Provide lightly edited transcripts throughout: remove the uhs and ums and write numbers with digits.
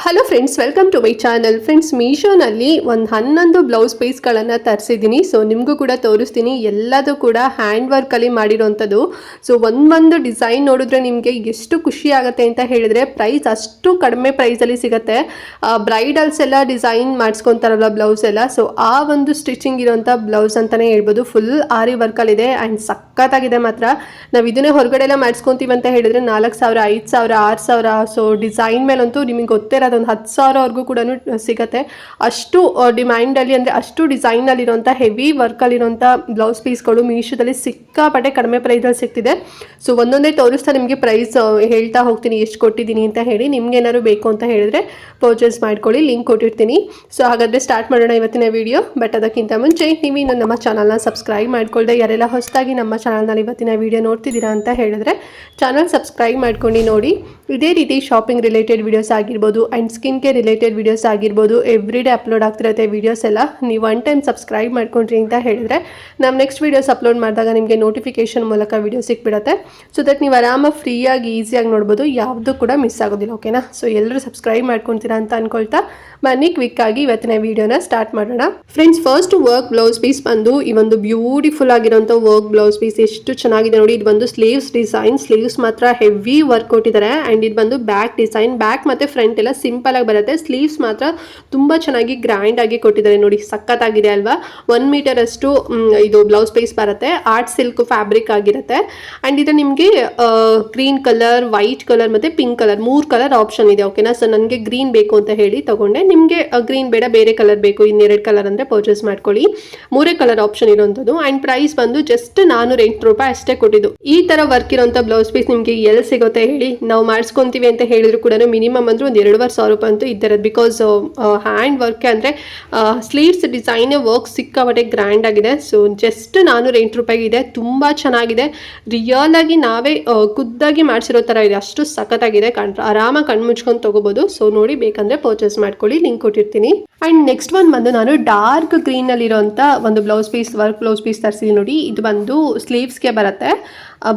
Hello friends, welcome to my channel. Friends, ಮೀಶೋನಲ್ಲಿ ಒಂದು 11 blouse ಪೀಸ್ಗಳನ್ನು ತರಿಸಿದ್ದೀನಿ. So ನಿಮಗೂ ಕೂಡ ತೋರಿಸ್ತೀನಿ. ಎಲ್ಲದೂ ಕೂಡ ಹ್ಯಾಂಡ್ ವರ್ಕಲ್ಲಿ ಮಾಡಿರೋವಂಥದ್ದು. ಸೊ ಒಂದು ಡಿಸೈನ್ ನೋಡಿದ್ರೆ ನಿಮಗೆ ಎಷ್ಟು ಖುಷಿ ಆಗುತ್ತೆ ಅಂತ ಹೇಳಿದರೆ, ಪ್ರೈಸ್ ಅಷ್ಟು ಕಡಿಮೆ ಪ್ರೈಸಲ್ಲಿ ಸಿಗುತ್ತೆ. ಬ್ರೈಡಲ್ಸ್ ಎಲ್ಲ ಡಿಸೈನ್ ಮಾಡಿಸ್ಕೊತಾರಲ್ಲ ಬ್ಲೌಸ್ ಎಲ್ಲ, ಸೊ ಆ ಒಂದು ಸ್ಟಿಚಿಂಗ್ ಇರೋಂಥ ಬ್ಲೌಸ್ ಅಂತಲೇ ಹೇಳ್ಬೋದು. ಫುಲ್ ಆರಿ ವರ್ಕಲ್ಲಿದೆ ಆ್ಯಂಡ್ ಸಖತ್ತಾಗಿದೆ ಮಾತ್ರ. ನಾವು ಇದನ್ನೇ ಹೊರಗಡೆ ಎಲ್ಲ ಮಾಡಿಸ್ಕೊತೀವಿ ಅಂತ ಹೇಳಿದರೆ 4,000, 5,000, 6,000. ಸೊ ಡಿಸೈನ್ ಮೇಲಂತೂ ನಿಮಗೆ ಗೊತ್ತಿರೋದು ಒಂದು 10,000ವರೆಗೂ ಕೂಡ ಸಿಗುತ್ತೆ. ಅಷ್ಟು ಡಿಮ್ಯಾಂಡಲ್ಲಿ ಅಂದರೆ ಅಷ್ಟು ಡಿಸೈನಲ್ಲಿರೋಂಥ ಹೆವಿ ವರ್ಕಲ್ಲಿರೋಂಥ ಬ್ಲೌಸ್ ಪೀಸ್ಗಳು ಮೀಶೋದಲ್ಲಿ ಸಿಕ್ಕಾಪಟ್ಟೆ ಕಡಿಮೆ ಪ್ರೈಸಲ್ಲಿ ಸಿಗ್ತಿದೆ. ಸೊ ಒಂದೊಂದೇ ತೋರಿಸ್ತಾ ನಿಮಗೆ ಪ್ರೈಸ್ ಹೇಳ್ತಾ ಹೋಗ್ತೀನಿ ಎಷ್ಟು ಕೊಟ್ಟಿದ್ದೀನಿ ಅಂತ ಹೇಳಿ. ನಿಮ್ಗೆ ಏನಾದ್ರು ಬೇಕು ಅಂತ ಹೇಳಿದ್ರೆ ಪರ್ಚೇಸ್ ಮಾಡ್ಕೊಳ್ಳಿ, ಲಿಂಕ್ ಕೊಟ್ಟಿರ್ತೀನಿ. ಸೊ ಹಾಗಾದರೆ ಸ್ಟಾರ್ಟ್ ಮಾಡೋಣ ಇವತ್ತಿನ ವಿಡಿಯೋ. ಬಟ್ ಅದಕ್ಕಿಂತ ಮುಂಚೆ ನೀವು ಇನ್ನು ನಮ್ಮ ಚಾನಲ್ನ ಸಬ್ಸ್ಕ್ರೈಬ್ ಮಾಡ್ಕೊಳ್ಳದೆ ಯಾರೆಲ್ಲ ಹೊಸದಾಗಿ ನಮ್ಮ ಚಾನಲ್ನಲ್ಲಿ ಇವತ್ತಿನ ವಿಡಿಯೋ ನೋಡ್ತಿದ್ದೀರಾ ಅಂತ ಹೇಳಿದ್ರೆ ಚಾನಲ್ ಸಬ್ಸ್ಕ್ರೈಬ್ ಮಾಡ್ಕೊಂಡು ನೋಡಿ. ಇದೇ ರೀತಿ ಶಾಪಿಂಗ್ ರಿಲೇಟೆಡ್ ವಿಡಿಯೋಸ್ ಆಗಿರ್ಬೋದು and skin care related videos ಆಗಿರ್ಬೋದು, ಎವ್ರಿ ಡೇ ಅಪ್ಲೋಡ್ ಆಗ್ತಿರುತ್ತೆ ವಿಡಿಯೋಸ್ ಎಲ್ಲ. ನೀವು ಒನ್ ಟೈಮ್ ಸಬ್ಸ್ಕ್ರೈಬ್ ಮಾಡ್ಕೊಂಡ್ರಿ ಅಂತ ಹೇಳಿದ್ರೆ ನಮ್ಮ ನೆಕ್ಸ್ಟ್ ವೀಡಿಯೋಸ್ ಅಪ್ಲೋಡ್ ಮಾಡಿದಾಗ ನಿಮಗೆ ನೋಟಿಫಿಕೇಶನ್ ಮೂಲಕ ವಿಡಿಯೋ ಸಿಕ್ಬಿಡುತ್ತೆ. ಸೊ ದಟ್ ನೀವು ಆರಾಮಾಗಿ ಫ್ರೀಯಾಗಿ ಈಸಿಯಾಗಿ ನೋಡ್ಬೋದು, ಯಾವುದು ಕೂಡ ಮಿಸ್ ಆಗೋದಿಲ್ಲ. ಓಕೆನಾ? ಸೊ ಎಲ್ಲರೂ ಸಬ್ಸ್ಕ್ರೈಬ್ ಮಾಡ್ಕೊತೀರಾ ಅಂತ ಅನ್ಕೊಳ್ತಾ ಬನ್ನಿ ಕ್ವಿಕ್ ಆಗಿ ಇವತ್ತಿನ ವಿಡಿಯೋನ ಸ್ಟಾರ್ಟ್ ಮಾಡೋಣ. Friends, first work blouse piece ಬಂದು ಈ ಒಂದು ಬ್ಯೂಟಿಫುಲ್ ಆಗಿರೋಂಥ ವರ್ಕ್ ಬ್ಲೌಸ್ ಪೀಸ್ ಎಷ್ಟು ಚೆನ್ನಾಗಿದೆ ನೋಡಿ. ಇದು ಬಂದು ಸ್ಲೀವ್ಸ್ ಡಿಸೈನ್, ಸ್ಲೀವ್ಸ್ ಮಾತ್ರ ಹೆವಿ ವರ್ಕ್ ಕೊಟ್ಟಿದ್ದಾರೆ ಆ್ಯಂಡ್ ಇದು ಬಂದು ಬ್ಯಾಕ್ ಡಿಸೈನ್. ಬ್ಯಾಕ್ ಮತ್ತು ಫ್ರಂಟ್ ಎಲ್ಲ ಸಿಂಪಲ್ ಆಗಿ ಬರುತ್ತೆ. ಸ್ಲೀವ್ಸ್ ಮಾತ್ರ ತುಂಬ ಚೆನ್ನಾಗಿ ಗ್ರ್ಯಾಂಡ್ ಆಗಿ ಕೊಟ್ಟಿದ್ದಾರೆ ನೋಡಿ, ಸಖತ್ತಾಗಿದೆ ಅಲ್ವಾ. 1 ಮೀಟರ್ ಅಷ್ಟು ಇದು ಬ್ಲೌಸ್ ಪೀಸ್ ಬರುತ್ತೆ. ಆರ್ಟ್ ಸಿಲ್ಕ್ ಫ್ಯಾಬ್ರಿಕ್ ಆಗಿರುತ್ತೆ ಆ್ಯಂಡ್ ಇದು ನಿಮಗೆ ಗ್ರೀನ್ ಕಲರ್, ವೈಟ್ ಕಲರ್ ಮತ್ತು ಪಿಂಕ್ ಕಲರ್ 3 ಕಲರ್ ಆಪ್ಷನ್ ಇದೆ. ಓಕೆನಾ? ಸೊ ನನಗೆ ಗ್ರೀನ್ ಬೇಕು ಅಂತ ಹೇಳಿ ತಗೊಂಡೆ. ನಿಮಗೆ ಗ್ರೀನ್ ಬೇಡ, ಬೇರೆ ಕಲರ್ ಬೇಕು, ಇನ್ನೆರಡು ಕಲರ್ ಅಂದರೆ ಪರ್ಚೇಸ್ ಮಾಡ್ಕೊಳ್ಳಿ. 3 ಕಲರ್ ಆಪ್ಷನ್ ಇರೋಂಥದ್ದು ಆ್ಯಂಡ್ ಪ್ರೈಸ್ ಬಂದು ಜಸ್ಟ್ 408 ರೂಪಾಯಿ ಅಷ್ಟೇ ಕೊಟ್ಟಿದ್ದು. ಈ ಥರ ವರ್ಕ್ ಇರೋಂಥ ಬ್ಲೌಸ್ ಪೀಸ್ ನಿಮಗೆ ಎಲ್ಲಿ ಸಿಗುತ್ತೆ ಹೇಳಿ? ನಾವು ಮಾಡಿಸ್ಕೊತೀವಿ ಅಂತ ಹೇಳಿದ್ರು ಕೂಡ ಮಿನಿಮಮ್ ಅಂದ್ರೆ ಒಂದು 2,500 ರೂಪಾಯಿ ಅಂತೂ ಇದ್ದಾರೆ. ಬಿಕಾಸ್ ಹ್ಯಾಂಡ್ ವರ್ಕ್ ಅಂದರೆ ಸ್ಲೀವ್ಸ್ ಡಿಸೈನ್ ವರ್ಕ್ ಸಿಕ್ಕಾಪಟ್ಟೆ ಗ್ರ್ಯಾಂಡ್ ಆಗಿದೆ. ಸೊ ಜಸ್ಟ್ 408 ರೂಪಾಯಿಗೆ ಇದೆ. ತುಂಬ ಚೆನ್ನಾಗಿದೆ. ರಿಯಲ್ ಆಗಿ ನಾವೇ ಖುದ್ದಾಗಿ ಮಾಡಿಸಿರೋ ಥರ ಇದೆ, ಅಷ್ಟು ಸಖತ್ತಾಗಿದೆ. ಆರಾಮಾಗಿ ಕಣ್ಣು ಮುಚ್ಕೊಂಡು ತೊಗೋಬೋದು. ಸೊ ನೋಡಿ, ಬೇಕಂದರೆ ಪರ್ಚೇಸ್ ಮಾಡ್ಕೊಳ್ಳಿ, ಲಿಂಕ್ ಕೊಟ್ಟಿರ್ತೀನಿ. ಆ್ಯಂಡ್ ನೆಕ್ಸ್ಟ್ ಒನ್ ಬಂದು ನಾನು ಡಾರ್ಕ್ ಗ್ರೀನಲ್ಲಿರೋಂಥ ಒಂದು blouse piece, work blouse piece ತರಿಸಿದ್ದೀನಿ ನೋಡಿ. ಇದು ಬಂದು ಸ್ಲೀವ್ಸ್ಗೆ ಬರುತ್ತೆ,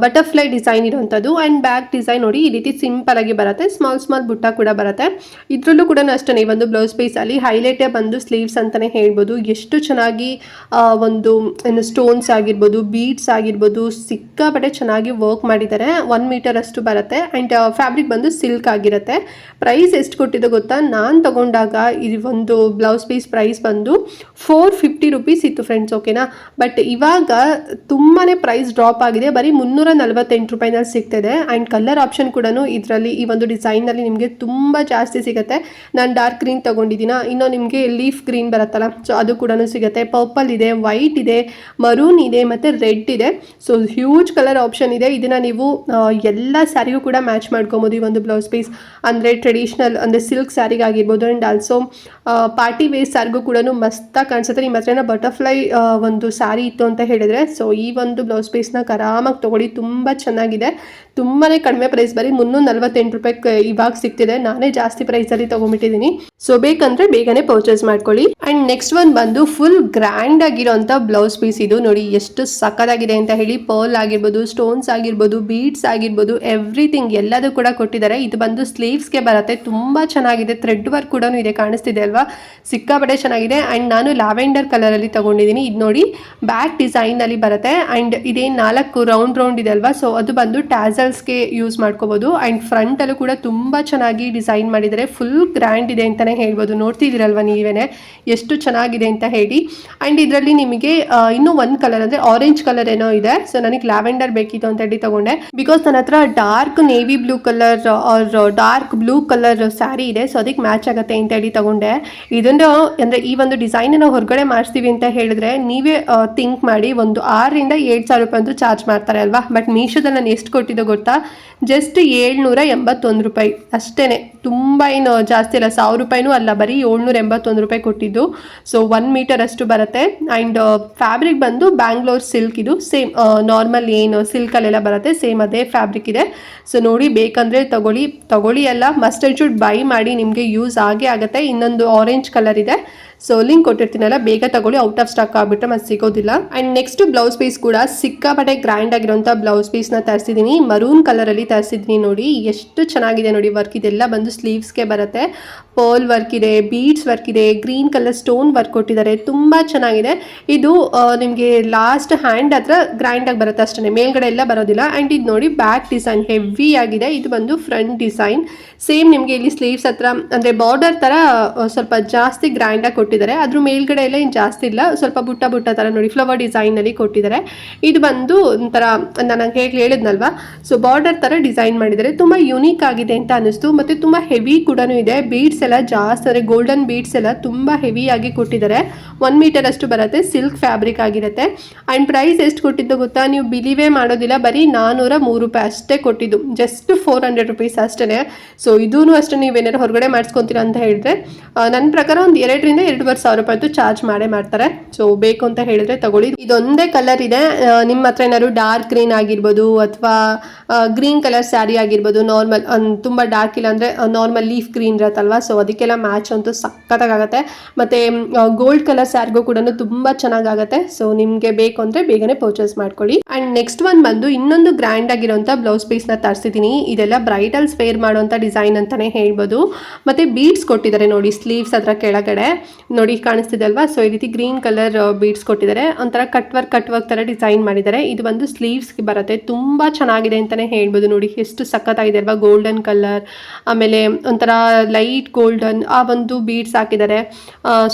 ಬಟರ್ಫ್ಲೈ ಡಿಸೈನ್ ಇರೋಂಥದ್ದು ಆ್ಯಂಡ್ ಬ್ಯಾಕ್ ಡಿಸೈನ್ ನೋಡಿ ಈ ರೀತಿ ಸಿಂಪಲ್ ಆಗಿ ಬರುತ್ತೆ. ಸ್ಮಾಲ್ ಬುಟ್ಟ ಕೂಡ ಬರುತ್ತೆ. ಇದರಲ್ಲೂ ಕೂಡ ಅಷ್ಟೇ ಈ ಒಂದು ಬ್ಲೌಸ್ ಪೀಸಲ್ಲಿ ಹೈಲೈಟೇ ಬಂದು ಸ್ಲೀವ್ಸ್ ಅಂತಲೇ ಹೇಳ್ಬೋದು. ಎಷ್ಟು ಚೆನ್ನಾಗಿ ಒಂದು ಏನು ಸ್ಟೋನ್ಸ್ ಆಗಿರ್ಬೋದು, ಬೀಡ್ಸ್ ಆಗಿರ್ಬೋದು, ಸಿಕ್ಕಾಪಟ್ಟೆ ಚೆನ್ನಾಗಿ ವರ್ಕ್ ಮಾಡಿದ್ದಾರೆ. 1 ಮೀಟರ್ ಅಷ್ಟು ಬರುತ್ತೆ ಆ್ಯಂಡ್ ಫ್ಯಾಬ್ರಿಕ್ ಬಂದು ಸಿಲ್ಕ್ ಆಗಿರುತ್ತೆ. ಪ್ರೈಸ್ ಎಷ್ಟು ಕೊಟ್ಟಿದ್ದು ಗೊತ್ತಾ? ನಾನು ತಗೊಂಡಾಗ ಈ ಒಂದು ಬ್ಲೌಸ್ ಪೀಸ್ ಪ್ರೈಸ್ ಬಂದು 450 ರೂಪೀಸ್ ಇತ್ತು ಫ್ರೆಂಡ್ಸ್. ಓಕೆನಾ? ಬಟ್ ಇವಾಗ ತುಂಬಾ ಪ್ರೈಸ್ ಡ್ರಾಪ್ ಆಗಿದೆ. ಬರೀ 348 ರೂಪಾಯಿನಲ್ಲಿ ಸಿಗ್ತದೆ ಆ್ಯಂಡ್ ಕಲರ್ ಆಪ್ಷನ್ ಕೂಡ ಇದರಲ್ಲಿ ಈ ಒಂದು ಡಿಸೈನಲ್ಲಿ ನಿಮಗೆ ತುಂಬ ಜಾಸ್ತಿ ಸಿಗುತ್ತೆ. ನಾನು ಡಾರ್ಕ್ ಗ್ರೀನ್ ತೊಗೊಂಡಿದ್ದೀನ, ಇನ್ನೂ ನಿಮಗೆ ಲೀಫ್ ಗ್ರೀನ್ ಬರುತ್ತಲ್ಲ, ಸೊ ಅದು ಕೂಡ ಸಿಗುತ್ತೆ. ಪರ್ಪಲ್ ಇದೆ, ವೈಟ್ ಇದೆ, ಮರೂನ್ ಇದೆ ಮತ್ತು ರೆಡ್ ಇದೆ. ಸೊ ಹ್ಯೂಜ್ ಕಲರ್ ಆಪ್ಷನ್ ಇದೆ. ಇದನ್ನು ನೀವು ಎಲ್ಲ ಸ್ಯಾರಿಗೂ ಕೂಡ ಮ್ಯಾಚ್ ಮಾಡ್ಕೊಬೋದು. ಈ ಒಂದು ಬ್ಲೌಸ್ ಪೀಸ್ ಅಂದರೆ ಟ್ರೆಡಿಷ್ನಲ್ ಅಂದರೆ ಸಿಲ್ಕ್ ಸ್ಯಾರಿಗೆ ಆಗಿರ್ಬೋದು ಆ್ಯಂಡ್ ಆಲ್ಸೋ ಪಾರ್ಟಿ ವೇರ್ ಸ್ಯಾರಿಗೂ ಕೂಡ ಮಸ್ತಾಗಿ ಕಾಣಿಸುತ್ತೆ. ನಿಮ್ಮ ಹತ್ರನ ಬಟರ್ಫ್ಲೈ ಒಂದು ಸ್ಯಾರಿ ಇತ್ತು ಅಂತ ಹೇಳಿದರೆ ಸೊ ಈ ಒಂದು ಬ್ಲೌಸ್ ಪೀಸ್ನ ಆರಾಮಾಗಿ ತೊಗೊಳ್ಳಿ. ತುಂಬ ಚೆನ್ನಾಗಿದೆ, ತುಂಬಾ ಕಡಿಮೆ ಪ್ರೈಸ್, ಬರೀ 348 ರೂಪಾಯಿ ಇವಾಗ ಸಿಗ್ತಿದೆ. ನಾನೇ ಜಾಸ್ತಿ ಪ್ರೈಸಲ್ಲಿ ತೊಗೊಂಡ್ಬಿಟ್ಟಿದ್ದೀನಿ. ಸೊ ಬೇಕಂದರೆ ಬೇಗನೆ ಪರ್ಚೇಸ್ ಮಾಡ್ಕೊಳ್ಳಿ. ಆ್ಯಂಡ್ ನೆಕ್ಸ್ಟ್ ಒನ್ ಬಂದು ಫುಲ್ ಗ್ರ್ಯಾಂಡ್ ಆಗಿರೋಂಥ ಬ್ಲೌಸ್ ಪೀಸ್. ಇದು ನೋಡಿ ಎಷ್ಟು ಸಖತ್ತಾಗಿದೆ ಅಂತ ಹೇಳಿ. ಪರ್ಲ್ ಆಗಿರ್ಬೋದು, ಸ್ಟೋನ್ಸ್ ಆಗಿರ್ಬೋದು, ಬೀಡ್ಸ್ ಆಗಿರ್ಬೋದು, ಎವ್ರಿಥಿಂಗ್ ಎಲ್ಲದೂ ಕೂಡ ಕೊಟ್ಟಿದ್ದಾರೆ. ಇದು ಬಂದು ಸ್ಲೀವ್ಸ್ಗೆ ಬರುತ್ತೆ. ತುಂಬ ಚೆನ್ನಾಗಿದೆ. ಥ್ರೆಡ್ ವರ್ಕ್ ಕೂಡ ಇದೆ, ಕಾಣಿಸ್ತಿದೆ ಅಲ್ವಾ? ಸಿಕ್ಕಾಪಟ್ಟೆ ಚೆನ್ನಾಗಿದೆ. ಆ್ಯಂಡ್ ನಾನು ಲ್ಯಾವೆಂಡರ್ ಕಲರಲ್ಲಿ ತೊಗೊಂಡಿದ್ದೀನಿ. ಇದು ನೋಡಿ ಬ್ಯಾಕ್ ಡಿಸೈನಲ್ಲಿ ಬರುತ್ತೆ ಆ್ಯಂಡ್ ಇದೇನು 4 ರೌಂಡ್ ಇದೆ ಅಲ್ವಾ? ಸೊ ಅದು ಬಂದು ಟ್ಯಾಸಲ್ಸ್ಗೆ ಯೂಸ್ ಮಾಡ್ಕೋಬೋದು. ಆ್ಯಂಡ್ ಫ್ರಂಟಲ್ಲೂ ಕೂಡ ತುಂಬ ಚೆನ್ನಾಗಿ ಡಿಸೈನ್ ಮಾಡಿದರೆ ಫುಲ್ ಗ್ರ್ಯಾಂಡ್ ಇದೆ ಅಂತಲೇ ಹೇಳ್ಬೋದು. ನೋಡ್ತಿದ್ದೀರಲ್ವ ನೀವೇ ಎಷ್ಟು ಚೆನ್ನಾಗಿದೆ ಅಂತ ಹೇಳಿ. ಆ್ಯಂಡ್ ಇದರಲ್ಲಿ ನಿಮಗೆ ಇನ್ನೂ ಒಂದು ಕಲರ್ ಅಂದರೆ ಆರೆಂಜ್ ಕಲರ್ ಏನೋ ಇದೆ. ಸೊ ನನಗೆ ಲ್ಯಾವೆಂಡರ್ ಬೇಕಿತ್ತು ಅಂತ ಹೇಳಿ ತಗೊಂಡೆ. ಬಿಕಾಸ್ ನನ್ನ ಹತ್ರ dark navy blue colour or dark blue colour sari ಇದೆ. ಸೊ ಅದಕ್ಕೆ ಮ್ಯಾಚ್ ಆಗುತ್ತೆ ಅಂತ ಹೇಳಿ ತಗೊಂಡೆ. ಇದನ್ನು ಅಂದರೆ ಈ ಒಂದು ಡಿಸೈನ್ ನಾವು ಹೊರಗಡೆ ಮಾಡಿಸ್ತೀವಿ ಅಂತ ಹೇಳಿದ್ರೆ ನೀವೇ ಥಿಂಕ್ ಮಾಡಿ, ಒಂದು 6,000 to 7,000 ರೂಪಾಯಿ ಅಂತೂ ಚಾರ್ಜ್ ಮಾಡ್ತಾರೆ ಅಲ್ವಾ? ಬಟ್ ಮೀಶೋದಲ್ಲಿ ನಾನು ಎಷ್ಟು ಕೊಟ್ಟಿದ್ದು ಗೊತ್ತಾ? ಜಸ್ಟ್ 781 ರೂಪಾಯಿ ಅಷ್ಟೇ. ತುಂಬ ಏನು ಜಾಸ್ತಿ ಅಲ್ಲ, 1,000 ರೂಪಾಯಿನೂ ಅಲ್ಲ, ಬರೀ 781 ರೂಪಾಯಿ ಕೊಟ್ಟಿದ್ದು. ಸೊ 1 ಮೀಟರ್ ಅಷ್ಟು ಬರುತ್ತೆ. ಆ್ಯಂಡ್ ಫ್ಯಾಬ್ರಿಕ್ ಬಂದು ಬ್ಯಾಂಗ್ಳೂರ್ ಸಿಲ್ಕ್. ಇದು ಸೇಮ್ ನಾರ್ಮಲ್ ಏನು ಸಿಲ್ಕಲ್ಲೆಲ್ಲ ಬರುತ್ತೆ, ಸೇಮ್ ಅದೇ ಫ್ಯಾಬ್ರಿಕ್ ಇದೆ. ಸೊ ನೋಡಿ, ಬೇಕಂದರೆ ತಗೊಳ್ಳಿ ಅಲ್ಲ, ಮಸ್ಟ್ ಆ್ಯಂಡ್ ಶುಡ್ ಬೈ ಮಾಡಿ, ನಿಮಗೆ ಯೂಸ್ ಆಗೇ ಆಗುತ್ತೆ. ಇನ್ನೊಂದು ಆರೆಂಜ್ ಕಲರ್ ಇದೆ. ಸೊ ಲಿಂಕ್ ಕೊಟ್ಟಿರ್ತೀನಲ್ಲ, ಬೇಗ ತಗೊಳ್ಳಿ, ಔಟ್ ಆಫ್ ಸ್ಟಾಕ್ ಆಗಿಬಿಟ್ರೆ ಮತ್ತೆ ಸಿಗೋದಿಲ್ಲ. ಆ್ಯಂಡ್ ನೆಕ್ಸ್ಟ್ ಬ್ಲೌಸ್ ಪೀಸ್ ಕೂಡ ಸಿಕ್ಕಾಪಟ್ಟೆ ಗ್ರ್ಯಾಂಡ್ ಆಗಿರೋಂಥ ಬ್ಲೌಸ್ ಪೀಸ್ನ ತರಿಸಿದ್ದೀನಿ. ಮರೂನ್ ಕಲರಲ್ಲಿ ತರಿಸಿದ್ದೀನಿ. ನೋಡಿ ಎಷ್ಟು ಚೆನ್ನಾಗಿದೆ ನೋಡಿ ವರ್ಕ್. ಇದೆಲ್ಲ ಬಂದು ಸ್ಲೀವ್ಸ್ಗೆ ಬರುತ್ತೆ. ಪರ್ಲ್ ವರ್ಕ್ ಇದೆ, ಬೀಡ್ಸ್ ವರ್ಕ್ ಇದೆ, ಗ್ರೀನ್ ಕಲರ್ ಸ್ಟೋನ್ ವರ್ಕ್ ಕೊಟ್ಟಿದ್ದಾರೆ. ತುಂಬ ಚೆನ್ನಾಗಿದೆ. ಇದು ನಿಮಗೆ ಲಾಸ್ಟ್ ಹ್ಯಾಂಡ್ ಹತ್ರ ಗ್ರ್ಯಾಂಡಾಗಿ ಬರುತ್ತೆ ಅಷ್ಟೇ, ಮೇಲ್ಗಡೆ ಎಲ್ಲ ಬರೋದಿಲ್ಲ. ಆ್ಯಂಡ್ ಇದು ನೋಡಿ ಬ್ಯಾಕ್ ಡಿಸೈನ್ ಹೆವಿ ಆಗಿದೆ. ಇದು ಬಂದು ಫ್ರಂಟ್ ಡಿಸೈನ್. ಸೇಮ್ ನಿಮಗೆ ಇಲ್ಲಿ ಸ್ಲೀವ್ಸ್ ಹತ್ರ ಅಂದರೆ ಬಾರ್ಡರ್ ಥರ ಸ್ವಲ್ಪ ಜಾಸ್ತಿ ಗ್ರ್ಯಾಂಡಾಗಿ ಕೊಟ್ಟಿದ್ದಾರೆ. ಅದ್ರ ಮೇಲ್ಗಡೆ ಎಲ್ಲ ಏನು ಜಾಸ್ತಿ ಇಲ್ಲ, ಸ್ವಲ್ಪ ಬುಟ್ಟ ಬುಟ್ಟ ಥರ ನೋಡಿ ಫ್ಲವರ್ ಡಿಸೈನಲ್ಲಿ ಕೊಟ್ಟಿದ್ದಾರೆ. ಇದು ಬಂದು ಒಂಥರ ನಾನು ಹೇಗೆ ಹೇಳಿದ್ನಲ್ವಾ, ಸೊ ಬಾರ್ಡರ್ ಥರ ಡಿಸೈನ್ ಮಾಡಿದ್ದಾರೆ. ತುಂಬ ಯುನೀಕ್ ಆಗಿದೆ ಅಂತ ಅನ್ನಿಸ್ತು. ಮತ್ತು ತುಂಬ ಹೆವಿ ಕೂಡ ಇದೆ. ಬೀಡ್ಸ್ ಎಲ್ಲ ಜಾಸ್ತಿ ಅಂದರೆ ಗೋಲ್ಡನ್ ಬೀಡ್ಸ್ ಎಲ್ಲ ತುಂಬ ಹೆವಿಯಾಗಿ ಕೊಟ್ಟಿದ್ದಾರೆ. 1 ಮೀಟರ್ ಅಷ್ಟು ಬರುತ್ತೆ. ಸಿಲ್ಕ್ ಫ್ಯಾಬ್ರಿಕ್ ಆಗಿರುತ್ತೆ. ಆ್ಯಂಡ್ ಪ್ರೈಸ್ ಎಷ್ಟು ಕೊಟ್ಟಿದ್ದು ಗೊತ್ತಾ, ನೀವು ಬಿಲೀವೇ ಮಾಡೋದಿಲ್ಲ, ಬರೀ 403 ರೂಪಾಯಿ ಅಷ್ಟೇ ಕೊಟ್ಟಿದ್ದು. ಜಸ್ಟ್ 400 ರುಪೀಸ್ ಅಷ್ಟೇ. ಸೊ ಇದೂ ಅಷ್ಟೇ, ನೀವೇನಾದ್ರು ಹೊರಗಡೆ ಮಾಡಿಸ್ಕೊತೀರಾ ಅಂತ ಹೇಳಿದ್ರೆ ನನ್ನ ಪ್ರಕಾರ ಒಂದು 2,000 to 2,500 ರೂಪಾಯಿ ಅಂತೂ ಚಾರ್ಜ್ ಮಾಡ್ತಾರೆ. ಸೊ ಬೇಕು ಅಂತ ಹೇಳಿದ್ರೆ ತಗೊಳ್ಳಿ. ಇದೊಂದೇ ಕಲರ್ ಇದೆ. ನಿಮ್ಮ ಹತ್ರ ಏನಾದ್ರು ಡಾರ್ಕ್ ಗ್ರೀನ್ ಆಗಿರ್ಬೋದು ಅಥವಾ ಗ್ರೀನ್ ಕಲರ್ ಸ್ಯಾರಿ ಆಗಿರ್ಬೋದು, ನಾರ್ಮಲ್ ತುಂಬ ಡಾರ್ಕ್ ಇಲ್ಲ ಅಂದರೆ ನಾರ್ಮಲ್ ಲೀಫ್ ಗ್ರೀನ್ ಇರತ್ತಲ್ವಾ, ಸೊ ಅದಕ್ಕೆಲ್ಲ ಮ್ಯಾಚ್ ಅಂತೂ ಸಖತ್ತಾಗುತ್ತೆ. ಮತ್ತು ಗೋಲ್ಡ್ ಕಲರ್ ಸ್ಯಾರಿಗೂ ಕೂಡ ತುಂಬ ಚೆನ್ನಾಗಾಗುತ್ತೆ. ಸೊ ನಿಮಗೆ ಬೇಕು ಅಂದರೆ ಬೇಗನೆ ಪರ್ಚೇಸ್ ಮಾಡ್ಕೊಳ್ಳಿ. ಆ್ಯಂಡ್ ನೆಕ್ಸ್ಟ್ ಒಂದು ಬಂದು ಇನ್ನೊಂದು ಗ್ರ್ಯಾಂಡ್ ಆಗಿರೋಂಥ ಬ್ಲೌಸ್ ಪೀಸ್ನ ತರಿಸಿದ್ದೀನಿ. ಇದೆಲ್ಲ ಬ್ರೈಡಲ್ಸ್ ವೇರ್ ಮಾಡುವಂಥ ಡಿಸೈನ್ ಅಂತಲೇ ಹೇಳ್ಬೋದು. ಮತ್ತು ಬೀಡ್ಸ್ ಕೊಟ್ಟಿದ್ದಾರೆ ನೋಡಿ ಸ್ಲೀವ್ಸ್ ಹತ್ರ ಕೆಳಗಡೆ ನೋಡಿ ಕಾಣಿಸ್ತಿದೆ ಅಲ್ವಾ. ಸೊ ಈ ರೀತಿ ಗ್ರೀನ್ ಕಲರ್ ಬೀಡ್ಸ್ ಕೊಟ್ಟಿದ್ದಾರೆ. ಒಂಥರ ಕಟ್ ವರ್ಕ್ ಥರ ಡಿಸೈನ್ ಮಾಡಿದ್ದಾರೆ. ಇದು ಬಂದು ಸ್ಲೀವ್ಸ್ಗೆ ಬರುತ್ತೆ. ತುಂಬ ಚೆನ್ನಾಗಿದೆ ಅಂತಲೇ ಹೇಳ್ಬೋದು. ನೋಡಿ ಎಷ್ಟು ಸಖತ್ತಾಗಿದೆ ಅಲ್ವಾ. ಗೋಲ್ಡನ್ ಕಲರ್, ಆಮೇಲೆ ಒಂಥರ ಲೈಟ್ ಗೋಲ್ಡನ್ ಆ ಒಂದು ಬೀಡ್ಸ್ ಹಾಕಿದ್ದಾರೆ.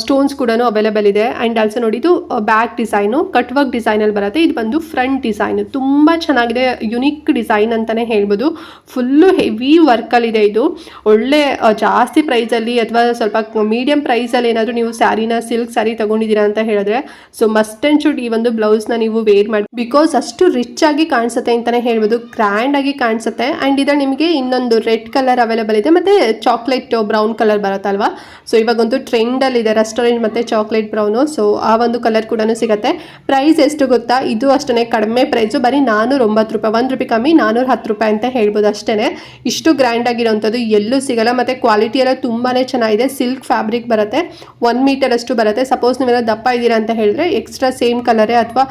ಸ್ಟೋನ್ಸ್ ಕೂಡ ಅವೈಲೇಬಲ್ ಇದೆ. ಆ್ಯಂಡ್ ಆಲ್ಸೋ ನೋಡಿ ಇದು ಬ್ಯಾಕ್ ಡಿಸೈನು ಕಟ್ ವರ್ಕ್ ಡಿಸೈನಲ್ಲಿ ಬರುತ್ತೆ. ಇದು ಬಂದು ಫ್ರಂಟ್ ಡಿಸೈನು ತುಂಬ ಚೆನ್ನಾಗಿದೆ. ಯುನಿಕ್ ಡಿಸೈನ್ ಅಂತಲೇ ಹೇಳ್ಬೋದು. ಫುಲ್ಲು ಹೆವಿ ವರ್ಕಲ್ಲಿದೆ. ಇದು ಒಳ್ಳೆ ಜಾಸ್ತಿ ಪ್ರೈಸಲ್ಲಿ ಅಥವಾ ಸ್ವಲ್ಪ ಮೀಡಿಯಂ ಪ್ರೈಸಲ್ಲಿ ಏನಾದರೂ ನೀವು ಸ್ಯಾರಿನ ಸಿಲ್ಕ್ ಸ್ಯಾರಿ ತೊಗೊಂಡಿದ್ದೀರಾ ಅಂತ ಹೇಳಿದ್ರೆ ಸೊ ಮಸ್ಟ್ ಆ್ಯಂಡ್ ಶುಡ್ ಈ ಒಂದು ಬ್ಲೌಸ್ನ ನೀವು ವೇರ್ ಮಾಡಿ, ಬಿಕಾಸ್ ಅಷ್ಟು ರಿಚ್ ಆಗಿ ಕಾಣಿಸುತ್ತೆ ಅಂತಲೇ ಹೇಳ್ಬೋದು. ಗ್ರ್ಯಾಂಡ್ ಆಗಿ ಕಾಣಿಸುತ್ತೆ. ಆ್ಯಂಡ್ ಇದರಲ್ಲಿ ನಿಮಗೆ ಇನ್ನೊಂದು ರೆಡ್ ಕಲರ್ ಅವೈಲೇಬಲ್ ಇದೆ, ಮತ್ತು ಚಾಕ್ಲೇಟ್ ಬ್ರೌನ್ ಕಲರ್ ಬರುತ್ತಲ್ವಾ. ಸೊ ಇವಾಗಂತೂ ಟ್ರೆಂಡಲ್ಲಿದೆ ರೆಸ್ಟೋರೆಂಟ್ ಮತ್ತು ಚಾಕ್ಲೇಟ್ ಬ್ರೌನು. ಸೊ ಆ ಒಂದು ಕಲರ್ ಕೂಡ ಸಿಗುತ್ತೆ. ಪ್ರೈಸ್ ಎಷ್ಟು ಗೊತ್ತಾ, ಇದು ಅಷ್ಟೇ ಕಡಿಮೆ ಪ್ರೈಸು, ಬರೀ 409 ರೂಪಾಯಿ, 1 ರೂಪಾಯಿ ಕಮ್ಮಿ, 410 ರೂಪಾಯಿ ಅಂತ ಹೇಳ್ಬೋದು ಅಷ್ಟೇ. ಇಷ್ಟು ಗ್ರ್ಯಾಂಡ್ ಆಗಿರೋಂಥದ್ದು ಎಲ್ಲೂ ಸಿಗಲ್ಲ. ಮತ್ತು ಕ್ವಾಲಿಟಿ ಎಲ್ಲ ತುಂಬಾ ಚೆನ್ನಾಗಿದೆ. ಸಿಲ್ಕ್ ಫ್ಯಾಬ್ರಿಕ್ ಬರುತ್ತೆ. 1 ಮೀಟರ್ ಅಷ್ಟು ಬರುತ್ತೆ. ಸಪೋಸ್ ನೀವೆಲ್ಲ ದಪ್ಪ ಇದ್ದೀರಾ ಅಂತ ಹೇಳಿದ್ರೆ ಎಕ್ಸ್ಟ್ರಾ ಸೇಮ್ ಕಲರೇ ಅಥವಾ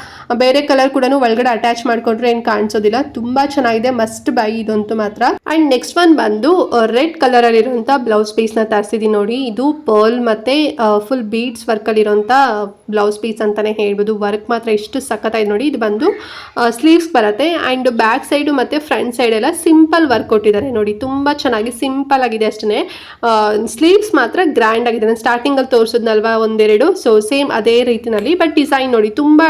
ಬೇರೆ ಕಲರ್ ಕೂಡ ಒಳಗಡೆ ಅಟ್ಯಾಚ್ ಮಾಡ್ಕೊಂಡ್ರೆ ಏನು ಕಾಣಿಸೋದಿಲ್ಲ. ತುಂಬ ಚೆನ್ನಾಗಿದೆ. ಮಸ್ಟ್ ಬೈ ಇದಂತೂ ಮಾತ್ರ. ಆ್ಯಂಡ್ ನೆಕ್ಸ್ಟ್ ಒನ್ ಬಂದು ರೆಡ್ ಕಲರಲ್ಲಿ ಇರುವಂಥ ಬ್ಲೌಸ್ ಪೀಸ್ನ ತರಿಸಿದ್ದೀನಿ ನೋಡಿ. ಇದು ಪರ್ಲ್ ಮತ್ತು ಫುಲ್ ಬೀಡ್ಸ್ ವರ್ಕಲ್ಲಿರೋಂಥ ಬ್ಲೌಸ್ ಪೀಸ್ ಅಂತಲೇ ಹೇಳ್ಬೋದು. ವರ್ಕ್ ಮಾತ್ರ ಎಷ್ಟು ಸಖತ್ತಾಗಿದೆ ನೋಡಿ. ಇದು ಬಂದು ಸ್ಲೀವ್ಸ್ ಬರುತ್ತೆ. ಆ್ಯಂಡ್ ಬ್ಯಾಕ್ ಸೈಡು ಮತ್ತು ಫ್ರಂಟ್ ಸೈಡ್ ಎಲ್ಲ ಸಿಂಪಲ್ ವರ್ಕ್ ಕೊಟ್ಟಿದ್ದಾರೆ ನೋಡಿ. ತುಂಬ ಚೆನ್ನಾಗಿ ಸಿಂಪಲ್ ಆಗಿದೆ ಅಷ್ಟೇ. ಸ್ಲೀವ್ಸ್ ಮಾತ್ರ ಗ್ರ್ಯಾಂಡ್ ಆಗಿದೆ. ನಾನು ಸ್ಟಾರ್ಟಿಂಗಲ್ಲಿ ತೋರಿಸಿದ್ನಲ್ವಾ ಒಂದೆರಡು, ಸೊ ಸೇಮ್ ಅದೇ ರೀತಿನಲ್ಲಿ. ಬಟ್ ಡಿಸೈನ್ ನೋಡಿ ತುಂಬ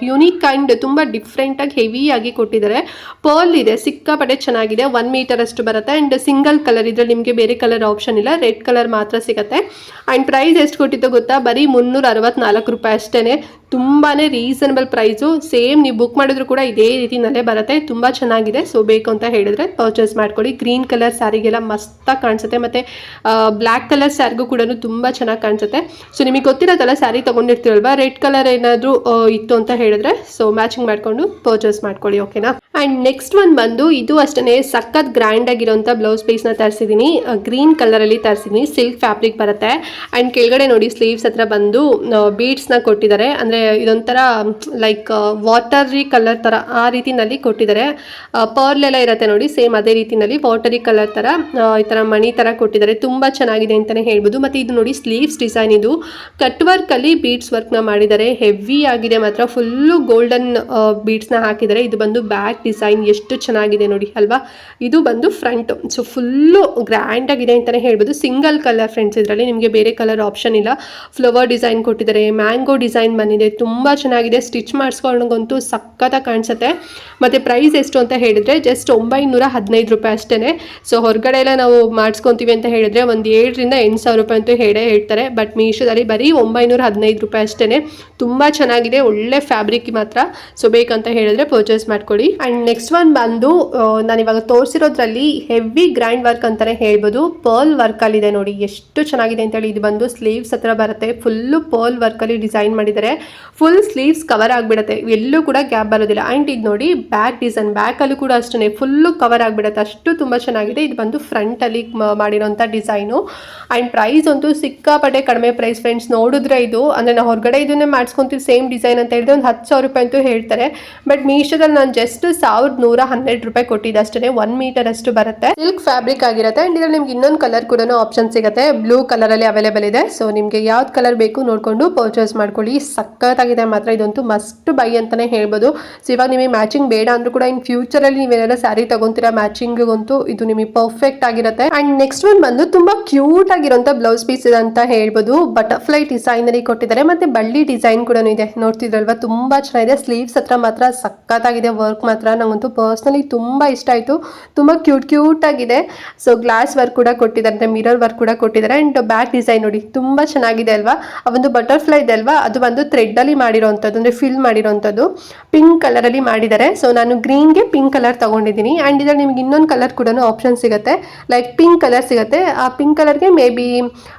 ಯುನೀಕ್ ಆ್ಯಂಡ್ ತುಂಬ ಡಿಫ್ರೆಂಟಾಗಿ ಹೆವಿಯಾಗಿ ಕೊಟ್ಟಿದ್ದಾರೆ. ಪರ್ಲ್ ಇದೆ, ಸಿಕ್ಕಾಪಟ್ಟೆ ಚೆನ್ನಾಗಿದೆ. 1 ಮೀಟರ್ ಅಷ್ಟು ಬರುತ್ತೆ. ಆ್ಯಂಡ್ ಸಿಂಗಲ್ ಕಲರ್, ಇದರಲ್ಲಿ ನಿಮಗೆ ಬೇರೆ ಕಲರ್ ಆಪ್ಷನ್ ಇಲ್ಲ, ರೆಡ್ ಕಲರ್ ಮಾತ್ರ ಸಿಗುತ್ತೆ. ಆ್ಯಂಡ್ ಪ್ರೈಸ್ ಎಷ್ಟು ಕೊಟ್ಟಿದ್ದು ಗೊತ್ತಾ, ಬರೀ 364 ರೂಪಾಯಿ ಅಷ್ಟೇ. ತುಂಬಾ ರೀಸನಬಲ್ ಪ್ರೈಸು. ಸೇಮ್ ನೀವು ಬುಕ್ ಮಾಡಿದ್ರು ಕೂಡ ಇದೇ ರೀತಿನಲ್ಲೇ ಬರುತ್ತೆ. ತುಂಬ ಚೆನ್ನಾಗಿದೆ. ಸೊ ಬೇಕು ಅಂತ ಹೇಳಿದ್ರೆ ಪರ್ಚೇಸ್ ಮಾಡ್ಕೊಳ್ಳಿ. ಗ್ರೀನ್ ಕಲರ್ ಸ್ಯಾರಿಗೆಲ್ಲ ಮಸ್ತಾಗಿ ಕಾಣಿಸುತ್ತೆ. ಮತ್ತು ಬ್ಲ್ಯಾಕ್ ಕಲರ್ ಸ್ಯಾರಿಗೂ ಕೂಡ ತುಂಬ ಚೆನ್ನಾಗಿ ಕಾಣಿಸುತ್ತೆ. ಸೊ ನಿಮಗೆ ಗೊತ್ತಿರೋದಲ್ಲ, ಸ್ಯಾರಿ ತೊಗೊಂಡಿರ್ತೀರಲ್ವ, ರೆಡ್ ಕಲರ್ ಏನಾದರೂ ಇತ್ತು ಅಂತ ಹೇಳಿದ್ರೆ ಸೊ ಮ್ಯಾಚಿಂಗ್ ಮಾಡಿಕೊಂಡು ಪರ್ಚೇಸ್ ಮಾಡ್ಕೊಳ್ಳಿ, ಓಕೆನಾ. ಆ್ಯಂಡ್ ನೆಕ್ಸ್ಟ್ ಒಂದು ಬಂದು ಇದು ಅಷ್ಟೇ ಸಖತ್ ಗ್ರ್ಯಾಂಡ್ ಆಗಿರೋಂಥ ಬ್ಲೌಸ್ ಪೀಸ್ನ ತರಿಸಿದ್ದೀನಿ. ಗ್ರೀನ್ ಕಲರಲ್ಲಿ ತರಿಸಿದ್ದೀನಿ. ಸಿಲ್ಕ್ ಫ್ಯಾಬ್ರಿಕ್ ಬರುತ್ತೆ. ಆ್ಯಂಡ್ ಕೆಳಗಡೆ ನೋಡಿ ಸ್ಲೀವ್ಸ್ ಹತ್ರ ಬಂದು ಬೀಡ್ಸ್ನ ಕೊಟ್ಟಿದ್ದಾರೆ. ಅಂದರೆ ಇದೊಂಥರ ಲೈಕ್ ವಾಟರಿ ಕಲರ್ ಥರ ಆ ರೀತಿನಲ್ಲಿ ಕೊಟ್ಟಿದ್ದಾರೆ. ಪರ್ಲ್ ಎಲ್ಲ ಇರುತ್ತೆ ನೋಡಿ, ಸೇಮ್ ಅದೇ ರೀತಿನಲ್ಲಿ ವಾಟರಿ ಕಲರ್ ಥರ ಈ ಥರ ಮಣಿ ಥರ ಕೊಟ್ಟಿದ್ದಾರೆ. ತುಂಬ ಚೆನ್ನಾಗಿದೆ ಅಂತಲೇ ಹೇಳ್ಬೋದು. ಮತ್ತು ಇದು ನೋಡಿ ಸ್ಲೀವ್ಸ್ ಡಿಸೈನ್. ಇದು ಕಟ್ ವರ್ಕಲ್ಲಿ ಬೀಡ್ಸ್ ವರ್ಕ್ನ ಮಾಡಿದ್ದಾರೆ. ಹೆವಿ ಆಗಿದೆ ಮಾತ್ರ. ಫುಲ್ಲು ಗೋಲ್ಡನ್ ಬೀಡ್ಸ್ನ ಹಾಕಿದ್ದಾರೆ. ಇದು ಬಂದು ಬ್ಯಾಕ್ ಡಿಸೈನ್ ಎಷ್ಟು ಚೆನ್ನಾಗಿದೆ ನೋಡಿ ಅಲ್ವಾ. ಇದು ಬಂದು ಫ್ರಂಟ್. ಸೊ ಫುಲ್ಲು ಗ್ರ್ಯಾಂಡ್ ಆಗಿದೆ ಅಂತಲೇ ಹೇಳ್ಬೋದು. ಸಿಂಗಲ್ ಕಲರ್ ಫ್ರೆಂಡ್ಸ್, ಇದರಲ್ಲಿ ನಿಮಗೆ ಬೇರೆ ಕಲರ್ ಆಪ್ಷನ್ ಇಲ್ಲ. ಫ್ಲವರ್ ಡಿಸೈನ್ ಕೊಟ್ಟಿದ್ದಾರೆ. ಮ್ಯಾಂಗೋ ಡಿಸೈನ್ ಬಂದಿದೆ. ತುಂಬ ಚೆನ್ನಾಗಿದೆ. ಸ್ಟಿಚ್ ಮಾಡಿಸ್ಕೊಂಡಂಗಂತೂ ಸಖತ್ತಾಗಿ ಕಾಣಿಸುತ್ತೆ. ಮತ್ತು ಪ್ರೈಸ್ ಎಷ್ಟು ಅಂತ ಹೇಳಿದರೆ ಜಸ್ಟ್ 915 ರೂಪಾಯಿ ಅಷ್ಟೇ. ಸೊ ಹೊರಗಡೆ ಎಲ್ಲ ನಾವು ಮಾಡಿಸ್ಕೊತೀವಿ ಅಂತ ಹೇಳಿದ್ರೆ ಒಂದು 7,000 to 8,000 ರೂಪಾಯಿ ಅಂತೂ ಹೇಳ್ತಾರೆ. ಬಟ್ ಮೀಶೋದಲ್ಲಿ ಬರೀ 915 ರೂಪಾಯಿ ಅಷ್ಟೇ. ತುಂಬ ಚೆನ್ನಾಗಿದೆ. ಒಳ್ಳೆ ಫ್ಯಾಬ್ರಿಕ್ ಮಾತ್ರ. ಸೊ ಬೇಕಂತ ಹೇಳಿದ್ರೆ ಪರ್ಚೇಸ್ ಮಾಡ್ಕೊಳ್ಳಿ. ಆ್ಯಂಡ್ ನೆಕ್ಸ್ಟ್ ಒನ್ ಬಂದು ನಾನು ಇವಾಗ ತೋರಿಸಿರೋದ್ರಲ್ಲಿ ಹೆವಿ ಗ್ರ್ಯಾಂಡ್ ವರ್ಕ್ ಅಂತಲೇ ಹೇಳ್ಬೋದು. ಪರ್ಲ್ ವರ್ಕಲ್ಲಿದೆ ನೋಡಿ ಎಷ್ಟು ಚೆನ್ನಾಗಿದೆ ಅಂತೇಳಿ. ಇದು ಬಂದು ಸ್ಲೀವ್ಸ್ ಹತ್ರ ಬರುತ್ತೆ. ಫುಲ್ಲು ಪರ್ಲ್ ವರ್ಕಲ್ಲಿ ಡಿಸೈನ್ ಮಾಡಿದ್ದಾರೆ. ಫುಲ್ ಸ್ಲೀವ್ಸ್ ಕವರ್ ಆಗಿಬಿಡುತ್ತೆ, ಎಲ್ಲೂ ಕೂಡ ಗ್ಯಾಪ್ ಬರೋದಿಲ್ಲ. ಆ್ಯಂಡ್ ಇದು ನೋಡಿ ಬ್ಯಾಕ್ ಡಿಸೈನ್, ಬ್ಯಾಕಲ್ಲೂ ಕೂಡ ಅಷ್ಟೇ ಫುಲ್ಲು ಕವರ್ ಆಗಿಬಿಡುತ್ತೆ. ಅಷ್ಟು ತುಂಬ ಚೆನ್ನಾಗಿದೆ. ಇದು ಬಂದು ಫ್ರಂಟಲ್ಲಿ ಮಾಡಿರೋಂಥ ಡಿಸೈನು. ಆ್ಯಂಡ್ ಪ್ರೈಸ್ ಅಂತೂ ಸಿಕ್ಕಾಪಟ್ಟೆ ಕಡಿಮೆ ಪ್ರೈಸ್ ಫ್ರೆಂಡ್ಸ್. ನೋಡಿದ್ರೆ ಇದು ಅಂದರೆ ನಾವು ಹೊರಗಡೆ ಇದನ್ನೇ ಮಾಡಿಸ್ಕೊಂತೀವಿ ಸೇಮ್ ಡಿಸೈನ್ ಅಂತ ಹೇಳಿದ್ರೆ ಒಂದು 10,000 ರೂಪಾಯಿ ಅಂತೂ ಹೇಳ್ತಾರೆ. ಬಟ್ ಮೀಶೋದಲ್ಲಿ ನಾನು ಜಸ್ಟ್ 1,112 ರೂಪಾಯಿ ಕೊಟ್ಟಿದ್ದೆ ಅಷ್ಟೇ. 1 ಮೀಟರ್ ಅಷ್ಟು ಬರುತ್ತೆ. ಸಿಲ್ಕ್ ಫ್ಯಾಬ್ರಿಕ್ ಆಗಿರುತ್ತೆ. ಆ್ಯಂಡ್ ಇದರಲ್ಲಿ ನಿಮ್ಗೆ ಇನ್ನೊಂದು ಕಲರ್ ಕೂಡ ಆಪ್ಷನ್ ಸಿಗುತ್ತೆ. ಬ್ಲೂ ಕಲರಲ್ಲಿ ಅವೈಲೇಬಲ್ ಇದೆ. ಸೊ ನಿಮಗೆ ಯಾವ್ದು ಕಲರ್ ಬೇಕು ನೋಡಿಕೊಂಡು ಪರ್ಚೇಸ್ ಮಾಡ್ಕೊಳ್ಳಿ. ಸಖತ್ತಾಗಿದೆ ಮಾತ್ರ, ಇದಂತೂ ಮಸ್ಟ್ ಬೈ ಅಂತಲೇ ಹೇಳ್ಬೋದು. ಸೊ ಇವಾಗ ನಿಮಗೆ ಮ್ಯಾಚಿಂಗ್ ಬೇಡ ಅಂದ್ರೂ ಕೂಡ ಇನ್ ಫ್ಯೂಚರಲ್ಲಿ ನೀವೇನಾರ ಸ್ಯಾರಿ ತಗೊಂತೀರಾ ಮ್ಯಾಚಿಂಗ್ಗಂತೂ ಇದು ನಿಮಗೆ ಪರ್ಫೆಕ್ಟ್ ಆಗಿರುತ್ತೆ. ಆ್ಯಂಡ್ ನೆಕ್ಸ್ಟ್ ಒನ್ ಬಂದು ತುಂಬ ಕ್ಯೂಟ್ ಆಗಿರೋಂಥ ಬ್ಲೌಸ್ ಪೀಸ್ ಇದೆ ಅಂತ ಹೇಳ್ಬೋದು. ಬಟರ್ಫ್ಲೈ ಡಿಸೈನಲ್ಲಿ ಕೊಟ್ಟಿದ್ದಾರೆ ಮತ್ತು ಬಳ್ಳಿ ಡಿಸೈನ್ ಕೂಡ ಇದೆ. ನೋಡ್ತಿದ್ರಲ್ವಾ ತುಂಬ ಚೆನ್ನಾಗಿದೆ. ಸ್ಲೀವ್ಸ್ ಹತ್ರ ಮಾತ್ರ ಸಖತ್ತಾಗಿದೆ. ವರ್ಕ್ ಮಾತ್ರ ನಂಗಂತೂ ಪರ್ಸ್ನಲಿ ತುಂಬ ಇಷ್ಟ ಆಯಿತು. ತುಂಬ ಕ್ಯೂಟ್ ಆಗಿದೆ. ಸೊ ಗ್ಲಾಸ್ ವರ್ಕ್ ಕೂಡ ಕೊಟ್ಟಿದ್ದಾರೆ, ಅಂದರೆ ಮಿರರ್ ವರ್ಕ್ ಕೂಡ ಕೊಟ್ಟಿದ್ದಾರೆ. ಆ್ಯಂಡ್ ಬ್ಯಾಕ್ ಡಿಸೈನ್ ನೋಡಿ ತುಂಬ ಚೆನ್ನಾಗಿದೆ ಅಲ್ವಾ. ಆ ಒಂದು ಬಟರ್ಫ್ಲೈ ಇದೆ ಅಲ್ವಾ, ಅದು ಬಂದು ಥ್ರೆಡ್ಡಲ್ಲಿ ಮಾಡಿರೋವಂಥದ್ದು, ಅಂದರೆ ಫಿಲ್ ಮಾಡಿರೋವಂಥದ್ದು ಪಿಂಕ್ ಕಲರಲ್ಲಿ ಮಾಡಿದ್ದಾರೆ. ಸೊ ನಾನು ಗ್ರೀನ್ಗೆ ಪಿಂಕ್ ಕಲರ್ ತಗೊಂಡಿದ್ದೀನಿ. ಆ್ಯಂಡ್ ಇದರಲ್ಲಿ ನಿಮ್ಗೆ ಇನ್ನೊಂದು ಕಲರ್ ಕೂಡ ಆಪ್ಷನ್ ಸಿಗುತ್ತೆ, ಲೈಕ್ ಪಿಂಕ್ ಕಲರ್ ಸಿಗುತ್ತೆ. ಆ ಪಿಂಕ್ ಕಲರ್ಗೆ may be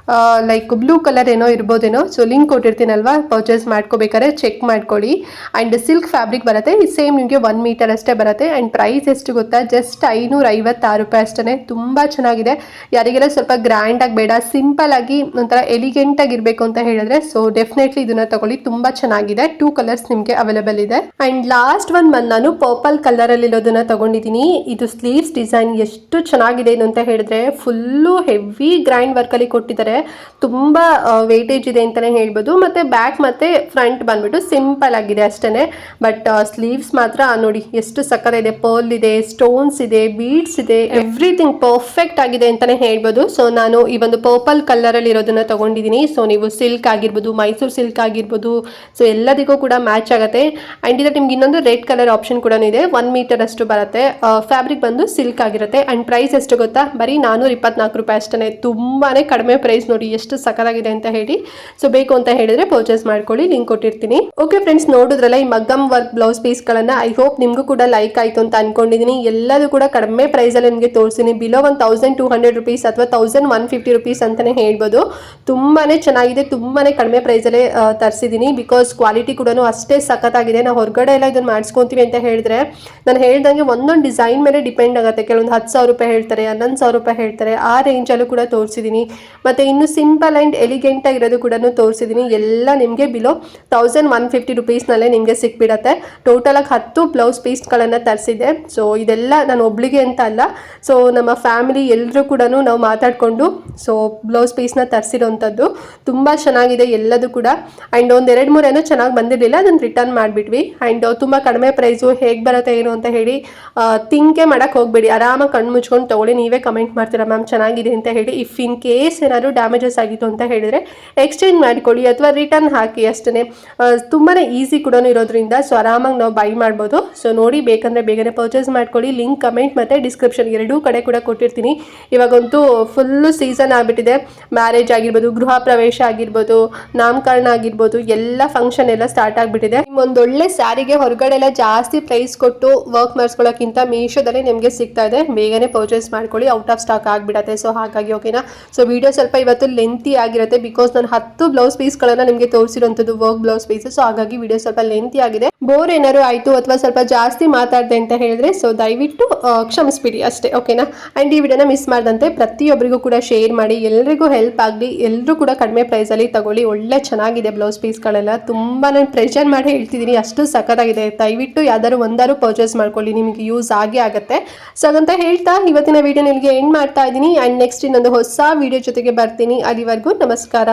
like blue colour ಏನೋ ಇರ್ಬೋದೇನೋ. ಸೊ ಲಿಂಕ್ ಕೊಟ್ಟಿರ್ತೀನಲ್ವಾ, ಪರ್ಚೇಸ್ ಮಾಡ್ಕೋಬೇಕಾದ್ರೆ ಚೆಕ್ ಮಾಡ್ಕೊಳ್ಳಿ. ಆ್ಯಂಡ್ ಸಿಲ್ಕ್ ಫ್ಯಾಬ್ರಿಕ್ ಬರುತ್ತೆ. ಈ ಸೇಮ್ ನಿಮಗೆ 1 ಮೀಟರ್ ಅಷ್ಟೇ ಬರುತ್ತೆ. ಆ್ಯಂಡ್ ಪ್ರೈಸ್ ಎಷ್ಟು ಗೊತ್ತಾ, ಜಸ್ಟ್ 556 ರೂಪಾಯಿ ಅಷ್ಟೇ. ತುಂಬ ಚೆನ್ನಾಗಿದೆ. ಯಾರಿಗೆಲ್ಲ ಸ್ವಲ್ಪ ಗ್ರ್ಯಾಂಡಾಗಿ ಬೇಡ, ಸಿಂಪಲ್ ಆಗಿ ಒಂಥರ ಎಲಿಗೆಂಟ್ ಆಗಿರಬೇಕು ಅಂತ ಹೇಳಿದ್ರೆ ಸೊ ಡೆಫಿನೆಟ್ಲಿ ಇದನ್ನ ತಗೊಳ್ಳಿ. ತುಂಬ ಚೆನ್ನಾಗಿದೆ. 2 ಕಲರ್ಸ್ ನಿಮಗೆ ಅವೈಲೇಬಲ್ ಇದೆ. ಆ್ಯಂಡ್ ಲಾಸ್ಟ್ ಒನ್ ಬಂದು ನಾನು ಪರ್ಪಲ್ ಕಲರಲ್ಲಿ ಇರೋದನ್ನ ತಗೊಂಡಿದ್ದೀನಿ. ಇದು ಸ್ಲೀವ್ಸ್ ಡಿಸೈನ್ ಎಷ್ಟು ಚೆನ್ನಾಗಿದೆ ಏನು ಅಂತ ಹೇಳಿದ್ರೆ ಫುಲ್ಲು ಹೆವಿ ಗ್ರ್ಯಾಂಡ್ ವರ್ಕಲ್ಲಿ ಕೊಟ್ಟಿದ್ದಾರೆ. ತುಂಬ ವೇಟೇಜ್ ಇದೆ ಅಂತಲೇ ಹೇಳ್ಬೋದು. ಮತ್ತು ಬ್ಯಾಕ್ ಮತ್ತು ಫ್ರಂಟ್ ಬಂದ್ಬಿಟ್ಟು ಸಿಂಪಲ್ ಆಗಿದೆ ಅಷ್ಟೇ. ಬಟ್ ಸ್ಲೀವ್ಸ್ ಮಾತ್ರ ನೋಡಿ ಎಷ್ಟು ಸಕ್ಕತ್ತಾಗಿದೆ. ಪರ್ಲ್ ಇದೆ, ಸ್ಟೋನ್ಸ್ ಇದೆ, ಬೀಡ್ಸ್ ಇದೆ, ಎವ್ರಿಥಿಂಗ್ ಪರ್ಫೆಕ್ಟ್ ಆಗಿದೆ ಅಂತಲೇ ಹೇಳ್ಬೋದು. ಸೊ ನಾನು ಈ ಒಂದು ಪರ್ಪಲ್ ಕಲರಲ್ಲಿ ಇರೋದನ್ನ ತಗೊಂಡಿದ್ದೀನಿ. ಸೊ ನೀವು ಸಿಲ್ಕ್ ಆಗಿರ್ಬೋದು, ಮೈಸೂರು ಸಿಲ್ಕ್ ಆಗಿರ್ಬೋದು, ಸೊ ಎಲ್ಲದಕ್ಕೂ ಕೂಡ ಮ್ಯಾಚ್ ಆಗುತ್ತೆ. ಆ್ಯಂಡ್ ಇದಕ್ಕೆ ನಿಮ್ಗೆ ಇನ್ನೊಂದು ರೆಡ್ ಕಲರ್ ಆಪ್ಷನ್ ಕೂಡ ಇದೆ. 1 ಮೀಟರ್ ಅಷ್ಟು ಬರುತ್ತೆ. ಫ್ಯಾಬ್ರಿಕ್ ಬಂದು ಸಿಲ್ಕ್ ಆಗಿರುತ್ತೆ. ಆ್ಯಂಡ್ ಪ್ರೈಸ್ ಎಷ್ಟು ಗೊತ್ತಾ, ಬರೀ 424 ರೂಪಾಯಿ ಅಷ್ಟೇ. ತುಂಬಾ ಕಡಿಮೆ ಪ್ರೈಸ್. ನೋಡಿ ಎಷ್ಟು ಸಕ್ಕತ್ತಾಗಿದೆ ಅಂತ ಹೇಳಿ. ಸೊ ಬೇಕು ಅಂತ ಹೇಳಿದ್ರೆ ಪರ್ಚೇಸ್ ಮಾಡ್ಕೊಳ್ಳಿ, ಲಿಂಕ್ ಕೊಟ್ಟಿರ್ತೀನಿ. ಓಕೆ ಫ್ರೆಂಡ್ಸ್, ನೋಡಿದ್ರಲ್ಲ ಈ ಮಗ್ಗಮ್ ವರ್ಕ್ ಬ್ಲೌಸ್ ಪೀಸ್ಗಳನ್ನು. ಐ ಹೋಪ್ ನಿಮಗೂ ಕೂಡ ಲೈಕ್ ಆಯಿತು ಅಂತ ಅನ್ಕೊಂಡಿದ್ದೀನಿ. ಎಲ್ಲದೂ ಕೂಡ ಕಡಿಮೆ ಪ್ರೈಸಲ್ಲಿ ನಿಮಗೆ ತೋರಿಸ್ತೀನಿ. ಬಿಲೋ 1,200 ರೂಪೀಸ್ ಅಥವಾ 1,150 ರೂಪೀಸ್ ಅಂತಲೇ ಹೇಳ್ಬೋದು. ತುಂಬಾ ಚೆನ್ನಾಗಿದೆ. ತುಂಬಾ ಕಡಿಮೆ ಪ್ರೈಸಲ್ಲೇ ತರಿಸಿದ್ದೀನಿ. ಬಿಕಾಸ್ ಕ್ವಾಲಿಟಿ ಕೂಡ ಅಷ್ಟೇ ಸಖತ್ತಾಗಿದೆ. ನಾವು ಹೊರಗಡೆ ಎಲ್ಲ ಇದನ್ನು ಮಾಡಿಸ್ಕೊತೀವಿ ಅಂತ ಹೇಳಿದ್ರೆ ನಾನು ಹೇಳ್ದಂಗೆ ಒಂದೊಂದು ಡಿಸೈನ್ ಮೇಲೆ ಡಿಪೆಂಡ್ ಆಗುತ್ತೆ. ಕೆಲವೊಂದು 10,000 ರೂಪಾಯಿ ಹೇಳ್ತಾರೆ, 11,000 ರೂಪಾಯಿ ಹೇಳ್ತಾರೆ. ಆ ರೇಂಜಲ್ಲೂ ಕೂಡ ತೋರಿಸಿದ್ದೀನಿ. ಮತ್ತು ಇನ್ನು ಸಿಂಪಲ್ ಆ್ಯಂಡ್ ಎಲಿಗೆಂಟ್ ಆಗಿರೋದು ಕೂಡ ತೋರಿಸಿದ್ದೀನಿ. ಎಲ್ಲ ನಿಮಗೆ ಬಿಲೋ 1,150 ರೂಪೀಸ್ನಲ್ಲೇ ನಿಮಗೆ ಸಿಕ್ಬಿಡತ್ತೆ. ಟೋಟಲಾಗಿ 10 ಬ್ಲೌಸ್ ಪೀಸ್ಗಳನ್ನು ತರಿಸಿದ್ದೆ. ಸೊ ಇದೆಲ್ಲ ನಾನು ಒಬ್ಳಿಗೆ ಅಂತ ಅಲ್ಲ, ಸೊ ನಮ್ಮ ಫ್ಯಾಮಿಲಿ ಎಲ್ಲರೂ ಕೂಡ ನಾವು ಮಾತಾಡಿಕೊಂಡು ಸೊ ಬ್ಲೌಸ್ ಪೀಸ್ನ ತರಿಸಿರೋವಂಥದ್ದು. ತುಂಬ ಚೆನ್ನಾಗಿದೆ ಎಲ್ಲದೂ ಕೂಡ. ಆ್ಯಂಡ್ ಒಂದು 2-3 ಏನೋ ಚೆನ್ನಾಗಿ ಬಂದಿರಲಿಲ್ಲ, ಅದನ್ನು ರಿಟರ್ನ್ ಮಾಡಿಬಿಟ್ವಿ. ಆ್ಯಂಡ್ ತುಂಬ ಕಡಿಮೆ ಪ್ರೈಸು, ಹೇಗೆ ಬರುತ್ತೆ ಏನು ಅಂತ ಹೇಳಿ ಥಿಂಕೇ ಮಾಡೋಕ್ಕೆ ಹೋಗಬೇಡಿ. ಆರಾಮಾಗಿ ಕಣ್ಣು ಮುಚ್ಕೊಂಡು ತೊಗೊಳ್ಳಿ. ನೀವೇ ಕಮೆಂಟ್ ಮಾಡ್ತೀರಾ ಮ್ಯಾಮ್ ಚೆನ್ನಾಗಿದೆ ಅಂತ ಹೇಳಿ. ಇಫ್ ಇನ್ ಕೇಸ್ ಏನಾದರೂ ಡ್ಯಾಮೇಜಸ್ ಆಗಿತ್ತು ಅಂತ ಹೇಳಿದರೆ ಎಕ್ಸ್ಚೇಂಜ್ ಮಾಡಿಕೊಳ್ಳಿ ಅಥವಾ ರಿಟರ್ನ್ ಹಾಕಿ ಅಷ್ಟೇ. ತುಂಬಾ ಈಸಿ ಕೂಡ ಇರೋದ್ರಿಂದ ಸೊ ಆರಾಮಾಗಿ ನಾವು ಬೈ ಮಾಡ್ಬೋದು. ಸೊ ನೋಡಿ, ಬೇಕಂದರೆ ಬೇಗನೆ ಪರ್ಚೇಸ್ ಮಾಡ್ಕೊಳ್ಳಿ. ಲಿಂಕ್ ಕಮೆಂಟ್ ಮತ್ತು ಡಿಸ್ಕ್ರಿಪ್ಷನ್ ಎರಡೂ ಕಡೆ ಕೂಡ ಕೊಟ್ಟಿರ್ತೀನಿ. ಇವಾಗಂತೂ ಫುಲ್ಲು ಸೀಸನ್ ಆಗಿಬಿಟ್ಟಿದೆ. ಮ್ಯಾರೇಜ್ ಆಗಿರ್ಬೋದು, ಗೃಹ ಪ್ರವೇಶ ಆಗಿರ್ಬೋದು, ನಾಮಕರಣ ಆಗಿರ್ಬೋದು, ಎಲ್ಲ ಫಂಕ್ಷನ್ ಎಲ್ಲ ಸ್ಟಾರ್ಟ್ ಆಗಿಬಿಟ್ಟಿದೆ. ನಿಮ್ಮೊಂದೊಳ್ಳೆ ಸ್ಯಾರಿಗೆ ಹೊರಗಡೆ ಎಲ್ಲ ಜಾಸ್ತಿ ಪ್ರೈಸ್ ಕೊಟ್ಟು ವರ್ಕ್ ಮಾಡಿಸ್ಕೊಳ್ಳೋಕ್ಕಿಂತ ಮೀಶೋದಲ್ಲೇ ನಿಮಗೆ ಸಿಗ್ತಾ ಇದೆ. ಬೇಗನೆ ಪರ್ಚೇಸ್ ಮಾಡ್ಕೊಳ್ಳಿ, ಔಟ್ ಆಫ್ ಸ್ಟಾಕ್ ಆಗಿಬಿಡುತ್ತೆ. ಸೊ ಹಾಗಾಗಿ ಓಕೆನಾ. ಸೊ ವಿಡಿಯೋ ಸ್ವಲ್ಪ ಇವತ್ತು ಲೆಂತಿ ಆಗಿರುತ್ತೆ ಬಿಕಾಸ್ ನಾನು 10 ಬ್ಲೌಸ್ ಪೀಸ್ಗಳನ್ನು ನಿಮಗೆ ತೋರಿಸಿರೋಂಥದ್ದು ವರ್ಕ್ ಬ್ಲೌಸ್ ಪೀಸ್. ಸೊ ಹಾಗಾಗಿ ವಿಡಿಯೋ ಸ್ವಲ್ಪ ಲೆಂತಿ ಆಗಿದೆ. ಬೋರ್ ಏನಾದ್ರು ಆಯಿತು ಅಥವಾ ಸ್ವಲ್ಪ ಜಾಸ್ತಿ ಮಾತಾಡಿದೆ ಅಂತ ಹೇಳಿದ್ರೆ ಸೊ ದಯವಿಟ್ಟು ಕ್ಷಮಿಸ್ಬಿಡಿ ಅಷ್ಟೇ, ಓಕೆನಾ. ಆ್ಯಂಡ್ ಈ ವಿಡಿಯೋನ ಮಿಸ್ ಮಾಡಿದಂತೆ ಪ್ರತಿಯೊಬ್ಬರಿಗೂ ಕೂಡ ಶೇರ್ ಮಾಡಿ, ಎಲ್ರಿಗೂ ಹೆಲ್ಪ್ ಆಗಲಿ. ಎಲ್ಲರೂ ಕೂಡ ಕಡಿಮೆ ಪ್ರೈಸಲ್ಲಿ ತಗೊಳ್ಳಿ. ಒಳ್ಳೆ ಚೆನ್ನಾಗಿದೆ ಬ್ಲೌಸ್ ಪೀಸ್ಗಳೆಲ್ಲ. ತುಂಬ ನಾನು ಪ್ರೆಷರ್ ಮಾಡಿ ಹೇಳ್ತಿದ್ದೀನಿ, ಅಷ್ಟು ಸಖತ್ತಾಗಿದೆ. ದಯವಿಟ್ಟು ಯಾವ್ದಾದ್ರು ಒಂದಾರು ಪರ್ಚೇಸ್ ಮಾಡ್ಕೊಳ್ಳಿ, ನಿಮಗೆ ಯೂಸ್ ಆಗೇ ಆಗುತ್ತೆ. ಸೊ ಹಾಗಂತ ಹೇಳ್ತಾ ಇವತ್ತಿನ ವಿಡಿಯೋ ನಿಮಗೆ ಎಂಡ್ ಮಾಡ್ತಾ ಇದ್ದೀನಿ. ಆ್ಯಂಡ್ ನೆಕ್ಸ್ಟ್ ಇನ್ನೊಂದು ಹೊಸ ವಿಡಿಯೋ ಜೊತೆಗೆ ಬರ್ತೀನಿ. ಅಲ್ಲಿವರೆಗೂ ನಮಸ್ಕಾರ.